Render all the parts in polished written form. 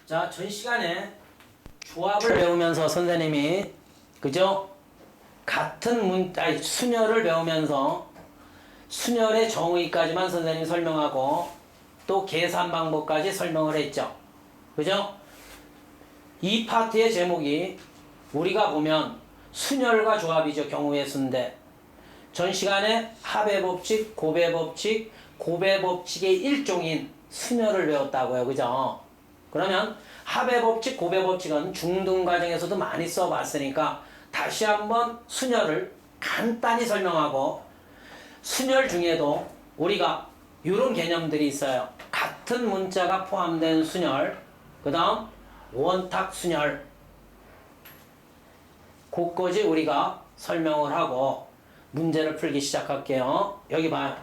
자, 전 시간에 조합을 배우면서 선생님이 그죠? 같은 순열을 배우면서 순열의 정의까지만 선생님이 설명하고 또 계산 방법까지 설명을 했죠. 그죠? 이 파트의 제목이 우리가 보면 순열과 조합이죠. 경우의 수인데 전 시간에 합의 법칙, 곱의 법칙, 곱의 법칙의 일종인 순열을 배웠다고요. 그죠? 그러면 합의 법칙, 곱의 법칙은 중등 과정에서도 많이 써봤으니까 다시 한번 순열을 간단히 설명하고 순열 중에도 우리가 이런 개념들이 있어요. 같은 문자가 포함된 순열, 그 다음 원탁 순열, 그것까지 우리가 설명을 하고 문제를 풀기 시작할게요. 여기 봐요.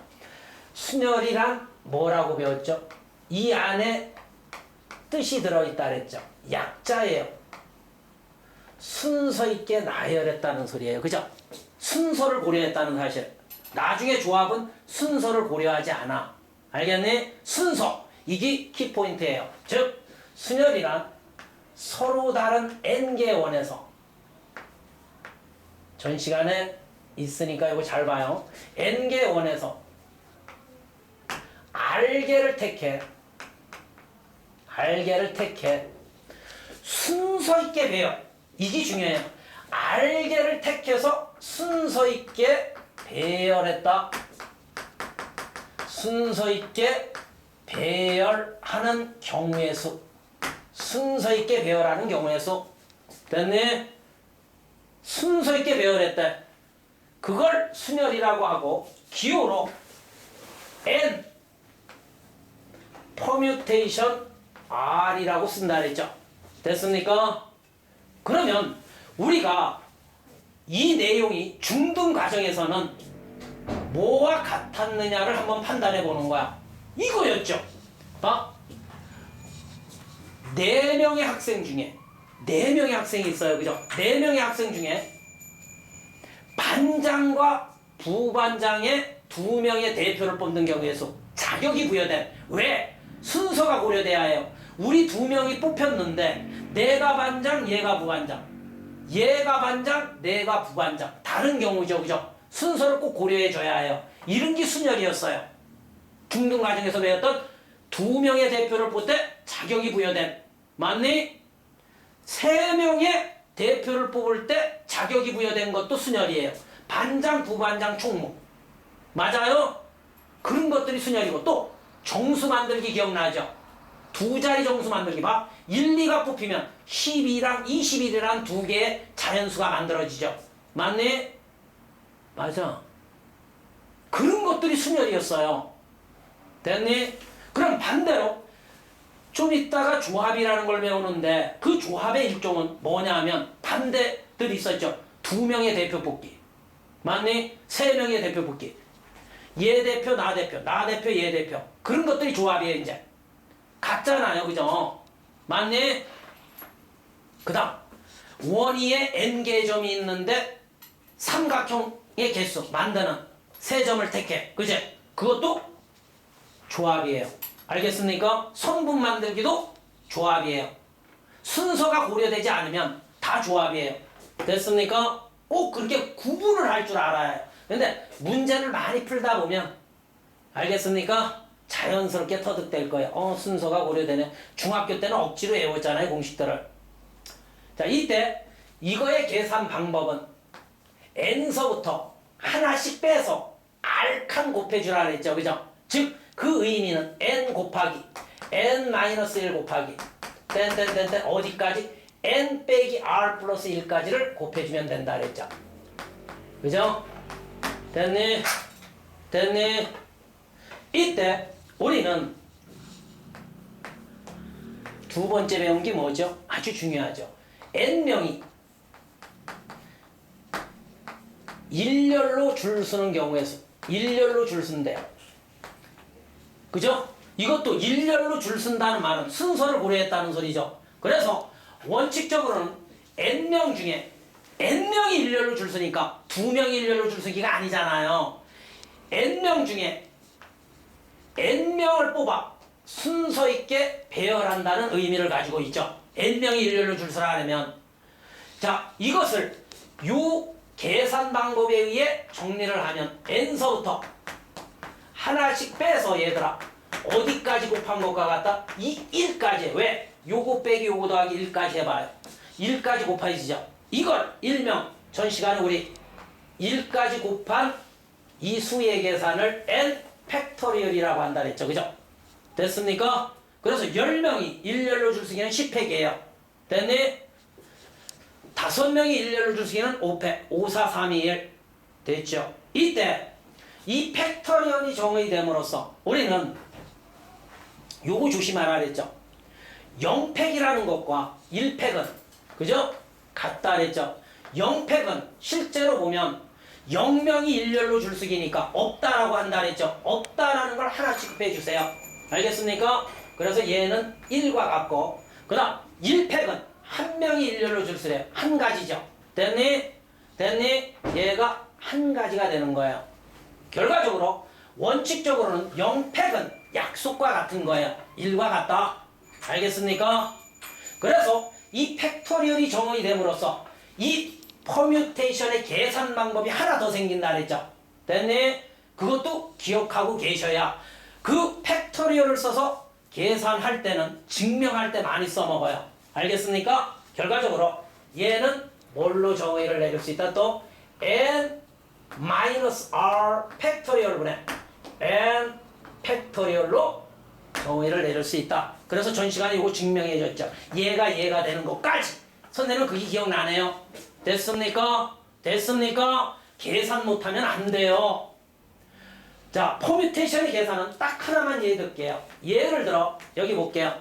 순열이란 뭐라고 배웠죠? 이 안에 뜻이 들어있다 그랬죠. 약자예요. 순서 있게 나열했다는 소리예요. 그죠? 순서를 고려했다는 사실. 나중에 조합은 순서를 고려하지 않아. 알겠니? 순서. 이게 키포인트예요. 즉 순열이란 서로 다른 n개의 원에서 전 시간에 있으니까 이거 잘 봐요. n개의 원에서 r개를 택해 순서 있게 배워. 이게 중요해요. r개를 택해서 순서 있게 배열했다. 순서 있게 배열하는 경우의 수. 순서 있게 배열하는 경우의 수. 됐니? 순서 있게 배열했대. 그걸 순열이라고 하고 기호로 n 퍼뮤테이션 r이라고 쓴다 그랬죠. 됐습니까? 그러면 우리가 이 내용이 중등 과정에서는 뭐와 같았느냐를 한번 판단해 보는 거야. 이거였죠. 봐. 4명의 학생 중에 4명의 학생이 있어요. 그죠? 4명의 학생 중에 반장과 부반장의 2명의 대표를 뽑는 경우에 수. 자격이 부여된. 왜? 순서가 고려돼야 해요. 우리 2명이 뽑혔는데 내가 반장, 얘가 부반장. 얘가 반장, 내가 부반장. 다른 경우죠. 그죠? 순서를 꼭 고려해줘야 해요. 이런 게 순열이었어요. 중등 과정에서 배웠던 2명의 대표를 뽑을 때 자격이 부여된. 맞니? 3명의 대표를 뽑을 때 자격이 부여된 것도 순열이에요. 반장, 부반장, 총무. 맞아요? 그런 것들이 순열이고 또 정수 만들기 기억나죠? 2자리 정수 만들기 봐. 1, 2가 뽑히면 12랑 21이란 2개의 자연수가 만들어지죠. 맞니? 맞아. 그런 것들이 순열이었어요. 됐니? 그럼 반대로 좀 이따가 조합이라는 걸 배우는데 그 조합의 일종은 뭐냐 하면 반대들이 있었죠. 2명의 대표 뽑기. 맞니? 3명의 대표 뽑기. 얘 대표, 나 대표, 나 대표, 얘 대표. 그런 것들이 조합이에요, 이제. 같잖아요, 그죠? 맞니? 그 다음, 원위에 n개의 점이 있는데 삼각형의 개수 만드는 세 점을 택해. 그제? 그것도 조합이에요. 알겠습니까? 성분 만들기도 조합이에요. 순서가 고려되지 않으면 다 조합이에요. 됐습니까? 꼭 그렇게 구분을 할 줄 알아야 해요. 근데 문제를 많이 풀다 보면 알겠습니까? 자연스럽게 터득될 거예요. 순서가 고려되네. 중학교 때는 억지로 외웠잖아요, 공식들을. 자, 이때 이거의 계산 방법은 n서부터 하나씩 빼서 r칸 곱해주라 그랬죠. 그죠? 즉, 그 의미는 n 곱하기 n-1 곱하기 땡땡땡땡 어디까지? n 빼기 r 플러스 1까지를 곱해주면 된다 그랬죠. 그죠? 됐니? 됐니? 이때 우리는 두 번째 배운 게 뭐죠? 아주 중요하죠. n명이 일렬로 줄 서는 경우에 일렬로 줄 쓴대요. 그죠? 이것도 일렬로 줄 쓴다는 말은 순서를 고려했다는 소리죠. 그래서 원칙적으로는 n명 중에 n명이 일렬로 줄 서니까 2명이 일렬로 줄 서기가 아니잖아요. n명 중에 n명을 뽑아 순서 있게 배열한다는 의미를 가지고 있죠. n명이 일렬로 줄 서라면 자 이것을 요 계산 방법에 의해 정리를 하면 n서부터 하나씩 빼서 얘들아 어디까지 곱한 것과 같다? 이 1까지 왜? 요거 빼기 요거 더하기 1까지 해봐요. 1까지 곱해지죠. 이걸 일명 전 시간에 우리 1까지 곱한 이 수의 계산을 n 팩토리얼이라고 한다 그랬죠. 그죠? 됐습니까? 그래서 10명이 일렬로 줄 수 있는 10팩이에요. 됐니? 5명이 일렬로 줄 수 있는 5팩. 5, 4, 3, 2, 1. 됐죠? 이때 이 팩토리얼이 정의됨으로써 우리는 요거 조심하라 그랬죠? 0팩이라는 것과 1팩은 그죠? 같다 그랬죠? 0팩은 실제로 보면 0명이 일렬로 줄수기니까 없다라고 한다 그랬죠? 없다라는 걸 하나씩 빼주세요. 알겠습니까? 그래서 얘는 1과 같고 그 다음 1팩은 한 명이 일렬로 줄수래요. 한 가지죠. 됐니? 됐니? 얘가 한 가지가 되는 거예요. 결과적으로 원칙적으로는 0팩은 약속과 같은 거예요. 1과 같다. 알겠습니까? 그래서 이 팩토리얼이 정의이 됨으로써 이 퍼뮤테이션의 계산 방법이 하나 더 생긴다 그랬죠. 됐니? 그것도 기억하고 계셔야 그 팩토리얼을 써서 계산할 때는 증명할 때 많이 써먹어요. 알겠습니까? 결과적으로 얘는 뭘로 정의를 내릴 수 있다? 또 n r 팩토리얼분의 n 팩토리얼로 정의를 내릴 수 있다. 그래서 전 시간에 이거 증명해줬죠. 얘가 되는 것까지. 선생님은 그게 기억나네요. 됐습니까? 됐습니까? 계산 못하면 안 돼요. 자, 퍼뮤테이션의 계산은 딱 하나만 예를 들게요. 예를 들어 여기 볼게요.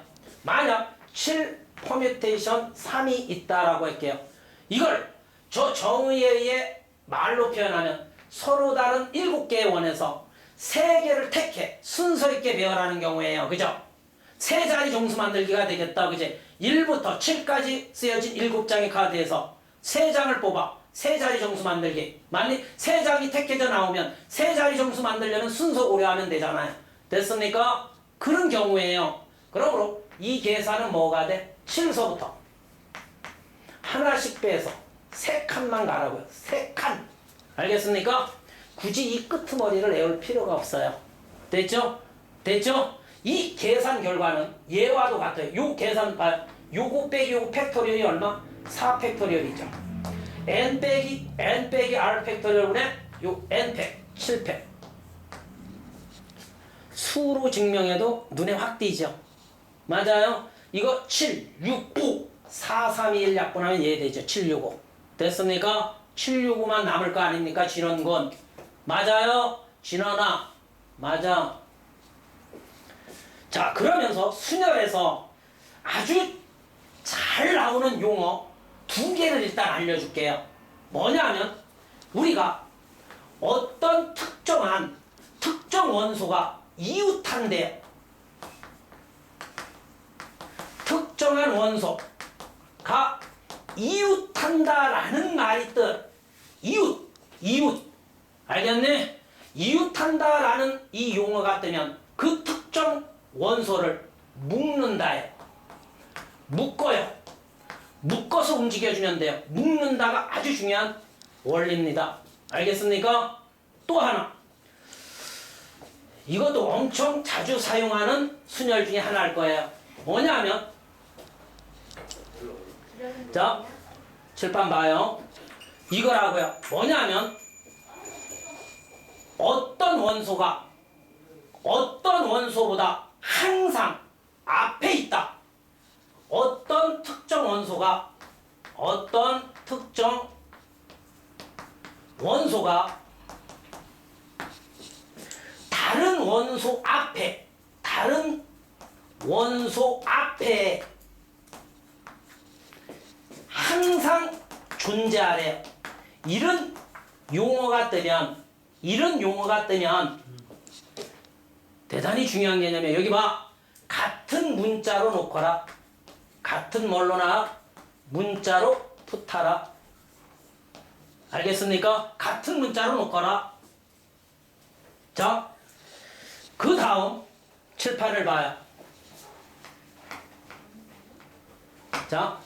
만약 7 퍼뮤테이션 3이 있다라고 할게요. 이걸 저 정의에 의해 말로 표현하면 서로 다른 7개의 원에서 3개를 택해 순서 있게 배열하는 경우에요. 그죠? 세 자리 정수 만들기가 되겠다. 그지? 1부터 7까지 쓰여진 7장의 카드에서 3장을 뽑아 세 자리 정수 만들기. 만약 세 장이 택해져 나오면 세 자리 정수 만들려면 순서 고려하면 되잖아요. 됐습니까? 그런 경우에요. 그러므로 이 계산은 뭐가 돼? 7서부터 하나씩 빼서 3칸만 가라고요. 3칸. 알겠습니까? 굳이 이 끄트머리를 외울 필요가 없어요. 됐죠? 됐죠? 이 계산 결과는 얘와도 같아요. 요 계산 봐요. 요거 빼기 요거 팩토리얼이 얼마? 4팩토리얼이죠. n 빼기 r 팩토리얼분의 요 n팩 7팩. 수로 증명해도 눈에 확 띄죠. 맞아요. 이거 7, 6, 5, 4, 3, 2, 1 약분하면 얘 되죠. 7, 6, 5. 됐습니까? 7, 6, 5만 남을 거 아닙니까? 진원군. 맞아요. 진원아. 맞아. 자, 그러면서 순열에서 아주 잘 나오는 용어 2개를 일단 알려줄게요. 뭐냐면 우리가 어떤 특정 원소가 이웃한대요. 특정한 원소가 이웃한다라는 말이 뜻. 이웃. 알겠니? 이웃한다라는 이 용어가 뜨면 그 특정 원소를 묶는다예요. 묶어요. 묶어서 움직여주면 돼요. 묶는다가 아주 중요한 원리입니다. 알겠습니까? 또 하나. 이것도 엄청 자주 사용하는 순열 중에 하나일 거예요. 뭐냐면 자, 칠판 봐요. 이거라고요. 뭐냐면 어떤 원소보다 항상 앞에 있다. 어떤 특정 원소가 다른 원소 앞에 항상 존재하래요. 이런 용어가 뜨면 대단히 중요한 개념이에요. 여기 봐. 같은 문자로 놓거라. 같은 뭘로나 문자로 푸타라. 알겠습니까? 같은 문자로 놓거라. 자, 그 다음 칠판을 봐요. 자,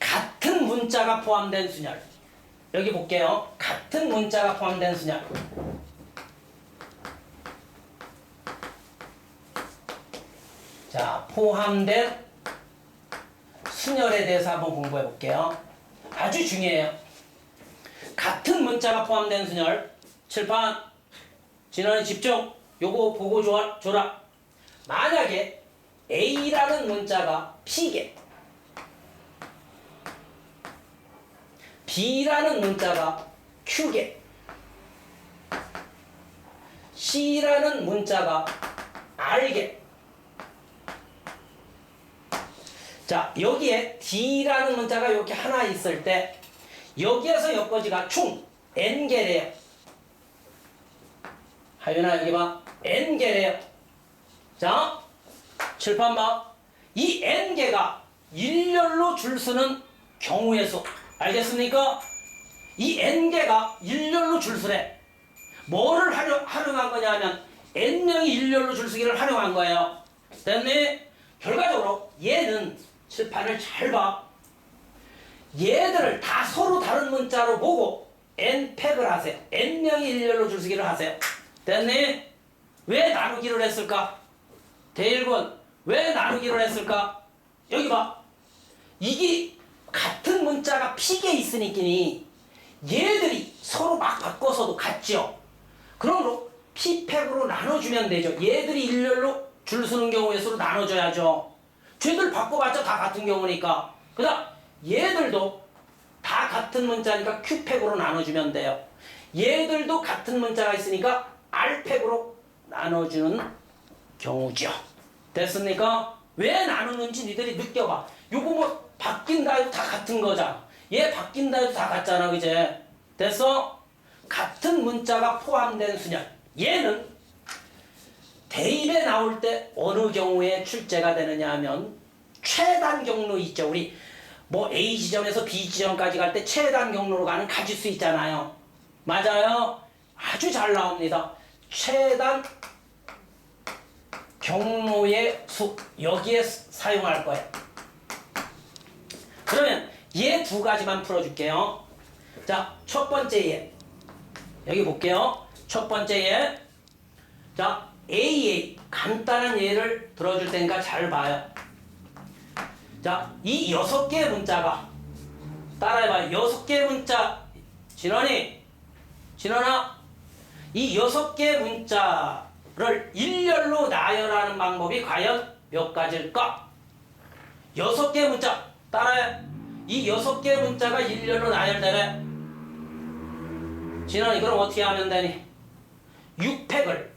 같은 문자가 포함된 순열. 여기 볼게요. 같은 문자가 포함된 순열. 자, 포함된 순열에 대해서 한번 공부해 볼게요. 아주 중요해요. 같은 문자가 포함된 순열. 칠판, 진원이 집중. 요거 보고 줘라. 만약에 A라는 문자가 P개, B라는 문자가 Q개, C라는 문자가 R개. 자, 여기에 D라는 문자가 이렇게 하나 있을 때 여기에서 여기까지가 총 N개래요. 하윤아 여기 봐. N개래요. 자, 칠판 봐. 이 N개가 일렬로 줄 서는 경우의 수. 알겠습니까? 이 N개가 일렬로 줄 서래. 뭐를 활용한 거냐면 N명이 일렬로 줄 서기를 활용한 거예요. 됐니? 결과적으로 얘는 칠판을 잘 봐. 얘들을 다 서로 다른 문자로 보고 N팩을 하세요. N명이 일렬로 줄 서기를 하세요. 됐니? 왜 나누기를 했을까? 대일군, 왜 나누기를 했을까? 여기 봐. 이게 같은 문자가 P개 있으니까 얘들이 서로 막 바꿔서도 같죠. 그러므로 P팩으로 나눠주면 되죠. 얘들이 일렬로 줄 서는 경우의 수로 나눠줘야죠. 쟤들 바꿔봤자 다 같은 경우니까. 그 다음 얘들도 다 같은 문자니까 Q팩으로 나눠주면 돼요. 얘들도 같은 문자가 있으니까 R팩으로 나눠주는 경우죠. 됐습니까? 왜 나누는지 니들이 느껴봐. 요거 뭐 바뀐다 해도 다 같은 거잖아. 얘 바뀐다 해도 다 같잖아. 그제? 됐어? 같은 문자가 포함된 순열. 얘는 대입에 나올 때 어느 경우에 출제가 되느냐 하면 최단 경로 있죠. 우리 뭐 A 지점에서 B 지점까지 갈 때 최단 경로로 가는 가지수 있잖아요. 맞아요? 아주 잘 나옵니다. 최단 경로의 수. 여기에 사용할 거예요. 그러면 얘 두 가지만 풀어줄게요. 자, 첫 번째 얘. 여기 볼게요. 첫 번째 얘. 자, AA. 간단한 예를 들어줄 테니까 잘 봐요. 자, 이 6개의 문자가 따라해봐요. 6개의 문자. 진원아, 이 6개의 문자를 일렬로 나열하는 방법이 과연 몇 가지일까? 6개의 문자. 따라해. 이 6개의 문자가 일렬로 나열되네. 진원이 그럼 어떻게 하면 되니? 6팩을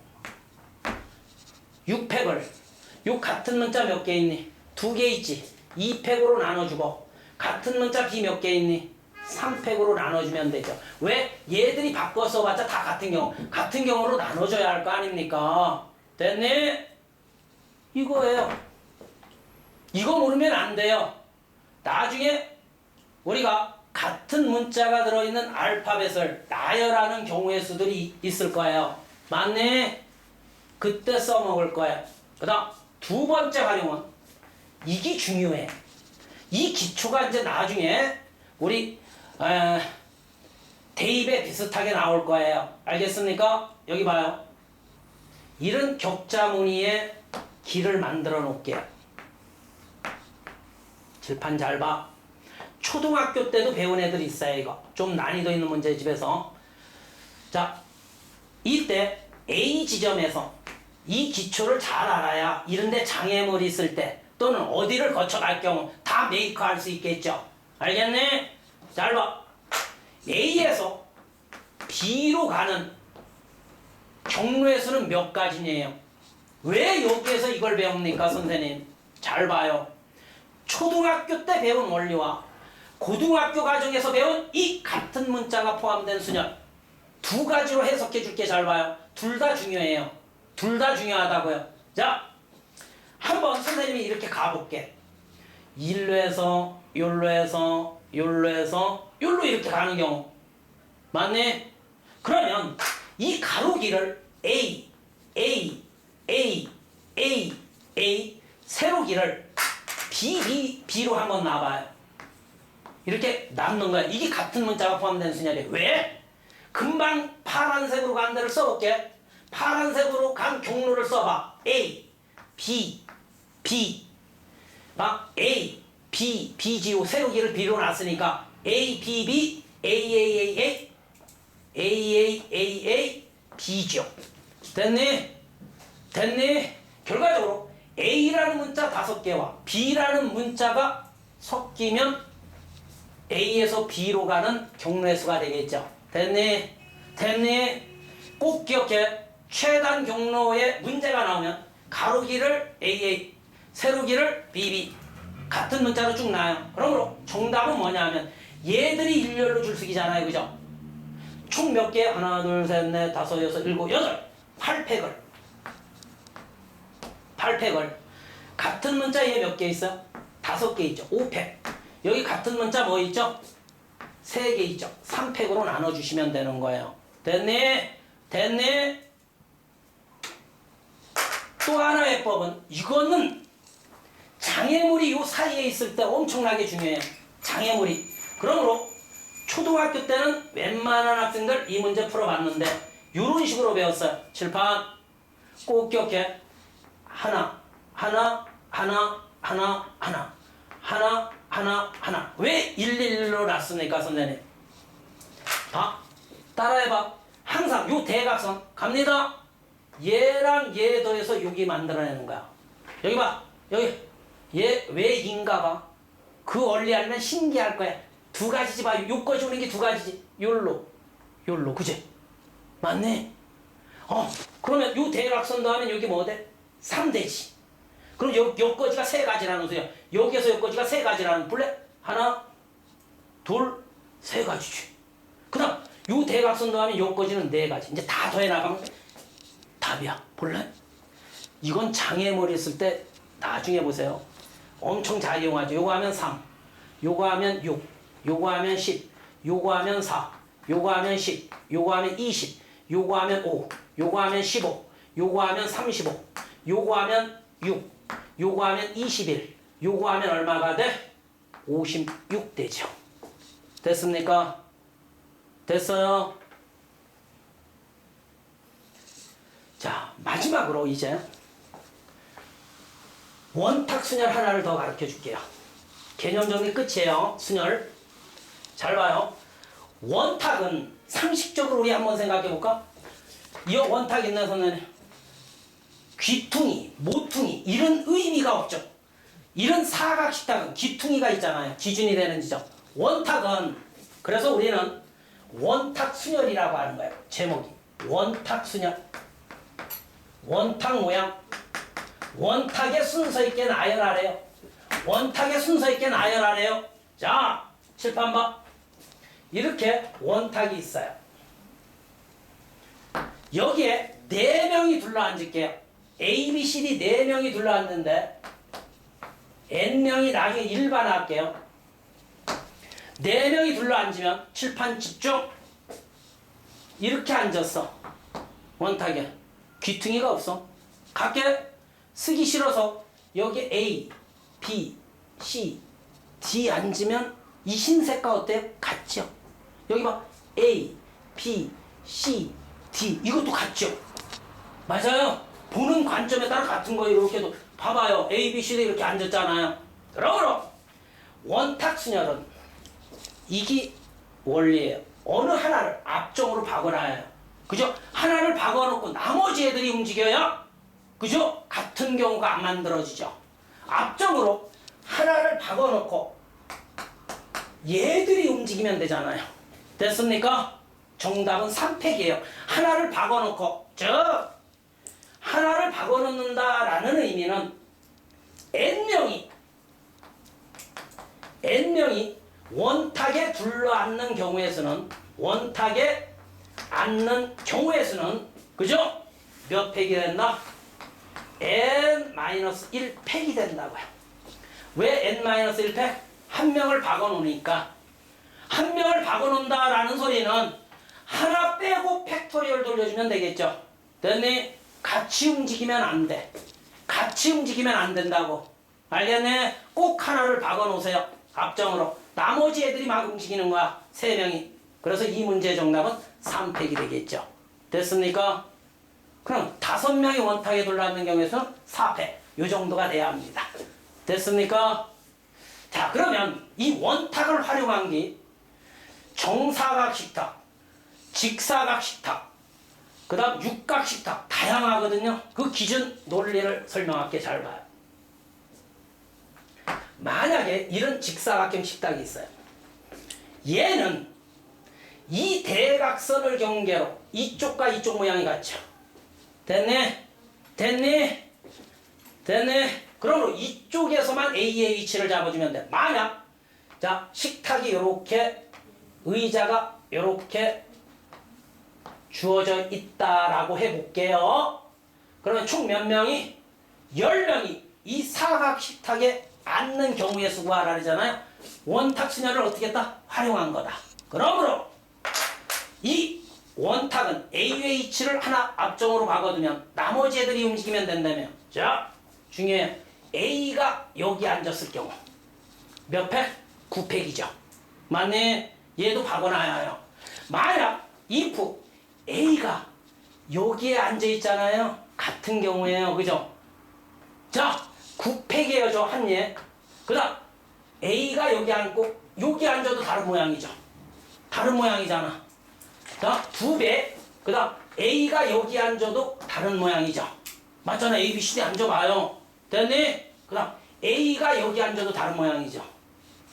요 같은 문자 몇 개 있니? 2개 있지. 2팩으로 나눠주고 같은 문자 B 몇 개 있니? 3팩으로 나눠주면 되죠. 왜? 얘들이 바꿔 써봤자 다 같은 경우로 나눠줘야 할 거 아닙니까? 됐니? 이거예요. 이거 모르면 안 돼요. 나중에 우리가 같은 문자가 들어있는 알파벳을 나열하는 경우의 수들이 있을 거예요. 맞네? 그때 써먹을 거예요. 그 다음 두 번째 활용은 이게 중요해. 이 기초가 이제 나중에 우리 대입에 비슷하게 나올 거예요. 알겠습니까? 여기 봐요. 이런 격자무늬의 길을 만들어 놓을게요. 칠판 잘 봐. 초등학교 때도 배운 애들이 있어요. 이거 좀 난이도 있는 문제 집에서. 자, 이때 A 지점에서 이 기초를 잘 알아야 이런데 장애물이 있을 때 또는 어디를 거쳐갈 경우 다 메이크할 수 있겠죠. 알겠네? 잘 봐. A에서 B로 가는 경로의 수는 몇 가지냐요? 왜 여기에서 이걸 배웁니까, 선생님? 잘 봐요. 초등학교 때 배운 원리와 고등학교 과정에서 배운 이 같은 문자가 포함된 수열 두 가지로 해석해 줄게. 잘 봐요. 둘 다 중요해요. 둘 다 중요하다고요. 자, 한번 선생님이 이렇게 가볼게. 일로 해서 요로 해서 요로 해서 요로 이렇게 가는 경우 맞네? 그러면 이 가로길을 A 세로길을 B로 한번 놔봐요. 이렇게 남는 거야. 이게 같은 문자가 포함된 순열이에요. 왜? 금방 파란색으로 간 데를 써볼게. 파란색으로 간 경로를 써봐. A, B, B. 막 A, B, B지요. 세우기를 B로 놨으니까 A, B, B, A, A, A, A, A, A, A, A, B죠. 됐니? 됐니? 결과적으로 A라는 문자 5개와 B라는 문자가 섞이면 A에서 B로 가는 경로의 수가 되겠죠. 됐니? 됐니? 꼭 기억해. 최단 경로에 문제가 나오면 가로기를 AA, 세로기를 BB 같은 문자로 쭉 나와요. 그러므로 정답은 뭐냐 하면 얘들이 일렬로 줄서기잖아요. 그죠? 총 몇 개? 하나, 둘, 셋, 넷, 다섯, 여섯, 일곱, 여덟. 8팩을. 8팩을. 같은 문자 얘 몇 개 있어? 5개 있죠. 5팩. 여기 같은 문자 뭐 있죠? 3개 있죠. 3팩으로 나눠주시면 되는 거예요. 됐니? 됐니? 또 하나의 법은 이거는 장애물이 요 사이에 있을 때 엄청나게 중요해요. 장애물이. 그러므로 초등학교 때는 웬만한 학생들 이 문제 풀어봤는데 이런 식으로 배웠어요. 칠판 꼭 기억해. 하나, 하나, 하나, 하나, 하나, 하나, 하나, 하나. 왜 111로 놨습니까, 선생님? 봐. 따라해봐. 항상 요 대각선 갑니다. 얘랑 얘 더해서 여기 만들어내는 거야. 여기 봐. 여기. 얘 왜 인가 봐. 그 원리 알면 신기할 거야. 두 가지지 봐. 요까지 오는 게 두 가지지. 요로. 요로. 그지? 맞네. 그러면 요 대각선 더하면 여기 뭐 돼? 3되지. 그럼 요거지가 3가지라는 소리야. 여기에서 요거지가 3가지라는 볼래? 하나, 둘, 3가지지. 그 다음 요 대각선 더하면 요거지는 4가지. 이제 다 더해 나가면 답이야. 볼래? 이건 장애물이 있을 때 나중에 보세요. 엄청 잘 이용하죠. 요거 하면 3, 요거 하면 6, 요거 하면 10, 요거 하면 4, 요거 하면 10, 요거 하면 20, 요거 하면 5, 요거 하면 15, 요거 하면 35, 요거 하면 6, 요거 하면 21, 요거 하면 얼마가 돼? 56 되죠. 됐습니까? 됐어요? 자, 마지막으로 이제 원탁 순열 하나를 더 가르쳐 줄게요. 개념 정리 끝이에요. 순열. 잘 봐요. 원탁은 상식적으로 우리 한번 생각해 볼까? 이 원탁 있는 선생님. 귀퉁이, 모퉁이 이런 의미가 없죠. 이런 사각식탁은 귀퉁이가 있잖아요. 기준이 되는 지점. 원탁은 그래서 우리는 원탁 순열이라고 하는 거예요. 제목이 원탁 순열. 원탁 모양. 원탁의 순서 있게 나열하래요. 원탁의 순서 있게 나열하래요. 자, 칠판 봐. 이렇게 원탁이 있어요. 여기에 4명이 둘러앉을게요. A, B, C, D 4명이 둘러앉는데 N명이 나중에 일반화할게요. 4명이 둘러앉으면 칠판 집중. 이렇게 앉았어. 원탁에 귀퉁이가 없어. 갈게. 쓰기 싫어서 여기 A, B, C, D 앉으면 이 흰색과 어때요? 같죠? 여기 봐. A, B, C, D 이것도 같죠? 맞아요. 보는 관점에 따라 같은 거예요. 이렇게도 봐봐요. A, B, C, D 이렇게 앉았잖아요. 그러므로 원탁 순열은 이게 원리예요. 어느 하나를 앞쪽으로 박아놔요. 그죠? 하나를 박아놓고 나머지 애들이 움직여야 그죠? 같은 경우가 안 만들어지죠. 앞쪽으로 하나를 박아놓고 얘들이 움직이면 되잖아요. 됐습니까? 정답은 3팩이에요. 하나를 박아놓고 하나를 박아놓는다라는 의미는 N명이 원탁에 둘러앉는 경우에서는 그죠? 몇 팩이 된다? N-1팩이 된다고요. 왜 N-1팩? 한 명을 박아놓으니까. 한 명을 박아놓는다라는 소리는 하나 빼고 팩토리얼 돌려주면 되겠죠. 됐니? 같이 움직이면 안 돼. 같이 움직이면 안 된다고. 알겠네? 꼭 하나를 박아 놓으세요. 앞정으로. 나머지 애들이 막 움직이는 거야. 3명이. 그래서 이 문제의 정답은 3팩이 되겠죠. 됐습니까? 그럼 5명이 원탁에 둘러앉는 경우에서는 4팩. 요 정도가 돼야 합니다. 됐습니까? 자, 그러면 이 원탁을 활용한 게 정사각 식탁, 직사각 식탁, 그 다음 육각 식탁 다양하거든요. 그 기준 논리를 설명할게. 잘 봐요. 만약에 이런 직사각형 식탁이 있어요. 얘는 이 대각선을 경계로 이쪽과 이쪽 모양이 같죠. 됐네? 됐니? 됐네? 그러므로 이쪽에서만 A의 위치를 잡아주면 돼. 만약 자 식탁이 이렇게 의자가 이렇게 주어져 있다라고 해볼게요. 그러면 총 몇 명이? 10명이 이 사각 식탁에 앉는 경우의 수 구하라 그러잖아요. 원탁 순열을 어떻게 했다? 활용한 거다. 그러므로 이 원탁은 A의 위치를 하나 앞정으로 박아두면 나머지 애들이 움직이면 된다며. 자, 중요해. A가 여기 앉았을 경우 몇 팩? 9팩이죠. 맞네? 얘도 박아놔야 해요. 만약 if A가 여기에 앉아있잖아요. 같은 경우에요. 그죠? 자, 9팩이에요. 저 한 예. 그 다음 A가 여기 앉고 여기 앉아도 다른 모양이죠. 다른 모양이잖아. 자, 2배. 그 다음 A가 여기 앉아도 다른 모양이죠. 맞잖아. A, B, C, D 앉아봐요. 됐니? 그 다음 A가 여기 앉아도 다른 모양이죠.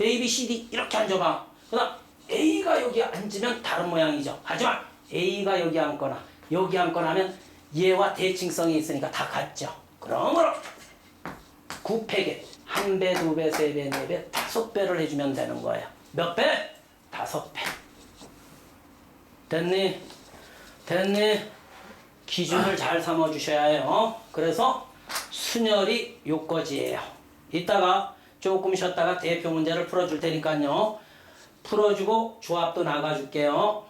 A, B, C, D 이렇게 앉아봐. 그 다음 A가 여기 앉으면 다른 모양이죠. 하지만 A가 여기 앉거나 여기 앉거나 하면 얘와 대칭성이 있으니까 다 같죠. 그러므로 9팩에 1배, 2배, 3배, 4배, 5배를 해주면 되는 거예요. 몇 배? 5배. 됐니? 됐니? 기준을 잘 삼아주셔야 해요. 그래서 순열이 요거지예요. 이따가 조금 쉬었다가 대표 문제를 풀어줄 테니까요. 풀어주고 조합도 나가줄게요.